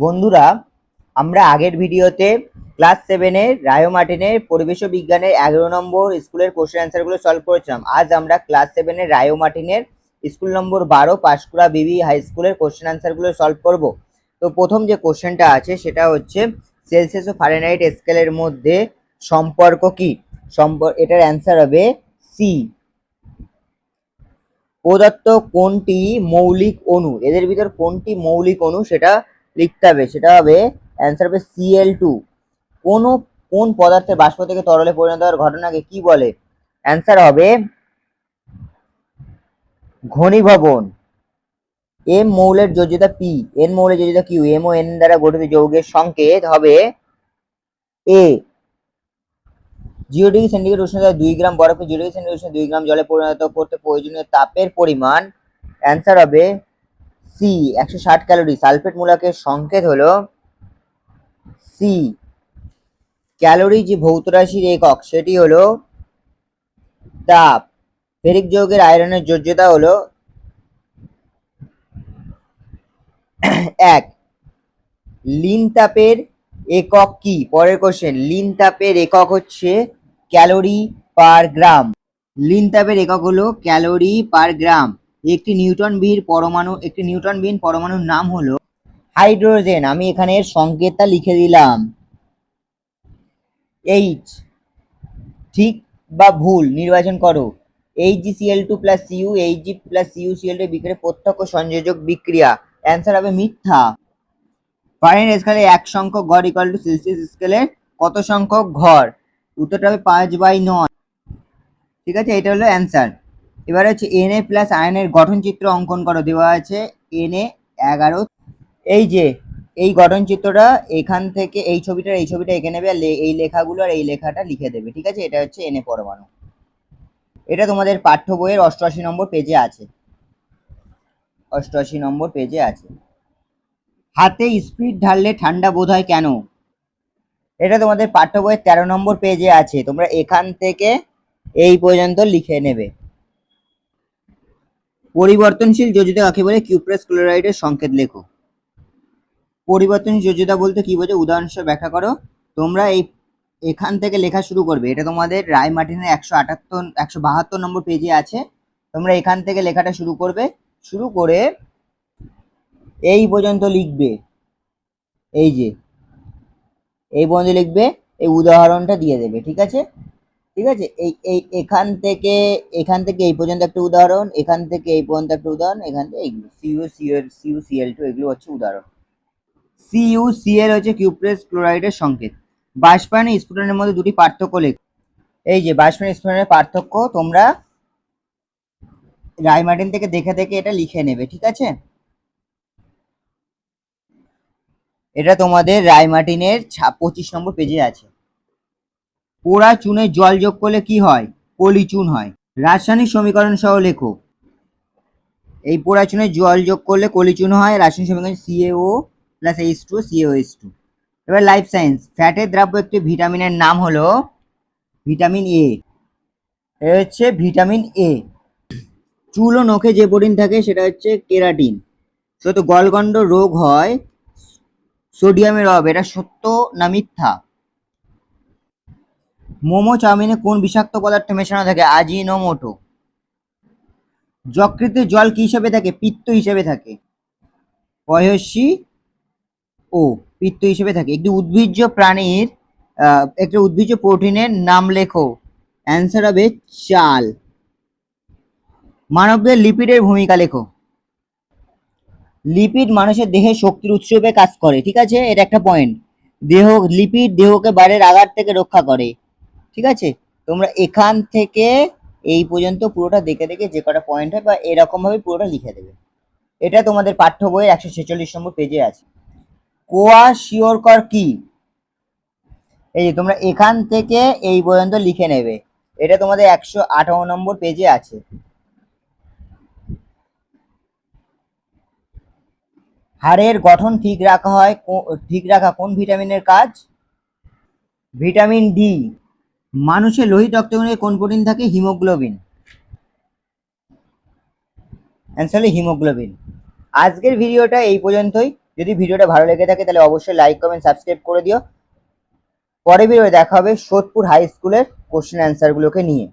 বন্ধুরা, আমরা আগের ভিডিওতে ক্লাস 7-এর রায়ো মার্টিনের পরিবেশ ও বিজ্ঞানের 11 নম্বর স্কুলের কোশ্চেন অ্যান্সারগুলো সলভ করেছিলাম। আজ আমরা ক্লাস 7-এর রায়ো মার্টিনের স্কুল নম্বর 12 পাঁশকুড়া বিবি হাই স্কুলের কোশ্চেন অ্যান্সারগুলো সলভ করব। তো প্রথম যে কোশ্চেনটা আছে সেটা হচ্ছে সেলসিয়াস ও ফারেনহাইট স্কেলের মধ্যে সম্পর্ক কি? এটার অ্যান্সার হবে সি। প্রদত্ত কোনটি মৌলিক অণু, এদের ভিতর কোনটি মৌলিক অণু সেটা লিখতে হবে। সেটা হবে অ্যান্সার হবে Cl2। কোন পদার্থের বাষ্প থেকে তরলে পরিণত হওয়ার ঘটনাকে কি বলে? অ্যান্সার হবে ঘনীভবন। এম মৌলের যোজ্যতা পি, এন মৌলের যোজ্যতা কিউ, এম ও এন দ্বারা গঠিত যৌগের সংকেত হবে এ। 0 ডিগ্রি সেন্টিগ্রেড উষ্ণতায় 2 গ্রাম বরফকে 0 ডিগ্রি সেন্টিগ্রেড উষ্ণতায় 2 গ্রাম জলে পরিণত করতে প্রয়োজনীয় তাপের পরিমাণ অ্যান্সার হবে সি 160 ক্যালোরি। সালফেট মূলকের সংকেত হলো সি। ক্যালোরি যে ভৌত রাশির একক সেটি হলো তাপ। ফেরিক যৌগের আয়রনের যোজ্যতা হলো 1। লিন তাপের একক কি? পরের কোশ্চেন, লিন তাপের একক হচ্ছে ক্যালোরি পার গ্রাম। লিন তাপের একক হলো ক্যালোরি পার গ্রাম। একটি নিউটনবিহীন পরমাণুর নাম হলো হাইড্রোজেন। আমি এখানে এর সংকেতটা লিখে দিলাম এইচ। ঠিক বা ভুল নির্বাচন করো। HgCl2 plus Cu, Hg plus CuCl2 বিক্রিয়ার প্রত্যক্ষ সংযোজক বিক্রিয়া। অ্যান্সার হবে মিথ্যা। ফারেনহাইট স্কেলে 1 সংখ্যক ঘর ইকুয়াল টু সেলসিয়াস স্কেলে কত সংখ্যক ঘর? উত্তরটা হবে 5/9। ঠিক আছে, এটা হলো অ্যান্সার। এবার হচ্ছে Na প্লাস আয়নের গঠন চিত্র অঙ্কন করো। দেওয়া আছে Na11। এই যে এই গঠন চিত্রটা এখান থেকে এই ছবিটা এঁকে নেবে, আর এই লেখাগুলো আর এই লেখাটা লিখে দেবে। ঠিক আছে, এটা হচ্ছে Na পরমাণু। এটা তোমাদের পাঠ্য বইয়ের 88 নম্বর পেজে আছে। 88 নম্বর পেজে আছে। হাতে স্পিড ঢাললে ঠান্ডা বোধ হয় কেন? এটা তোমাদের পাঠ্য বইয়ের 13 নম্বর পেজে আছে। তোমরা এখান থেকে এই পর্যন্ত লিখে নেবে। পরিবর্তনশীল যোজ্যতা কাকে বলে? কিউপ্রেস ক্লোরাইডের সংকেত লেখো। পরিবর্তনশীল যোজ্যতা বলতে কি বোঝো? উদাহরণ হিসেবে ব্যাখ্যা করো। তোমরা এখান থেকে লেখা শুরু করবে। এটা তোমাদের রায় মার্টিনের 172 নম্বর পেজে আছে। তোমরা এখান থেকে লেখাটা শুরু করবে, শুরু করে এই পর্যন্ত লিখবে। এই যে এই পর্যন্ত লিখবে, এই উদাহরণটা দিয়ে দেবে। ঠিক আছে, ঠিক আছে। এখান থেকে এই পর্যন্ত একটা উদাহরণ, এখান থেকে এই পর্যন্ত একটা উদাহরণ, এখান থেকে এইগুলো CuCl2 এগুলো হচ্ছে উদাহরণ। CuCl হচ্ছে কিউপ্রেস ক্লোরাইডের সংকেত। বাষ্পায়ন ও স্ফুটনের মধ্যে দুটি পার্থক্য লেখো। এই যে বাষ্পায়ন স্ফুটনের পার্থক্য তোমরা রায় মার্টিন থেকে দেখে দেখে এটা লিখে নেবে। ঠিক আছে, এটা তোমাদের রায় মার্টিনের 25 নম্বর পেজে আছে। পোড়া চুনে জল যোগ করলে কি হয়? পলিচুন হয়। রাসায়নিক সমীকরণ সহ লেখো। এই পোড়া চুনে জল যোগ করলে কলিচুন হয়। রাসায়নিক সমীকরণ CaO প্লাস H2O CaOH2। এবার লাইফ সায়েন্স, ফ্যাটের দ্রাব্য একটি ভিটামিনের নাম হলো ভিটামিন এ। এ হচ্ছে ভিটামিন এ। চুল ও নখে যে প্রোটিন থাকে সেটা হচ্ছে কেরাটিন। সত্য গলগণ্ড রোগ হয় সোডিয়ামের অভাবে, এটা সত্য না মিথ্যা? মোমো চাউমিনে কোন বিষাক্ত পদার্থ মেশানো থাকে? আজিনোমোটো। যকৃতে জল কি হিসাবে থাকে? পিত্ত হিসাবে থাকে। পয়সী ও পিত্ত হিসেবে থাকে। একটা উদ্ভিজ্জ প্রোটিনের নাম লেখো। অ্যান্সার হবে চাল। মানবদের লিপিডের ভূমিকা লেখো। লিপিড মানুষের দেহে শক্তির উৎস হিসেবে কাজ করে। ঠিক আছে, এটা একটা পয়েন্ট। লিপিড দেহকে বাইরের আঘাত থেকে রক্ষা করে। ঠিক আছে, তোমরা এখান থেকে এই পর্যন্ত পুরোটা দেখে দেখে যে কটা পয়েন্ট হয় বা এরকম ভাবে পুরোটা লিখে দেবে। এটা তোমাদের পাঠ্য বইয়ের 146 নম্বর পেজে আছে। কোয়াশিওরকর কি? এই যে তোমরা এখান থেকে এই পর্যন্ত লিখে নেবে। এটা তোমাদের 158 নম্বর পেজে আছে। হাড়ের গঠন ঠিক রাখা কোন ভিটামিনের কাজ? Vitamin D. মানুষের লোহিত রক্তকণিকায় কোন প্রোটিন থাকে? হিমোগ্লোবিন। অ্যান্সার হলো হিমোগ্লোবিন। আজকের ভিডিওটা এই পর্যন্তই। যদি ভিডিওটা ভালো লেগে থাকে তাহলে অবশ্যই লাইক কমেন্ট সাবস্ক্রাইব করে দিও। পরে ভিডিওতে দেখা হবে সোদপুর হাই স্কুলের কোশ্চেন অ্যান্সারগুলোকে নিয়ে।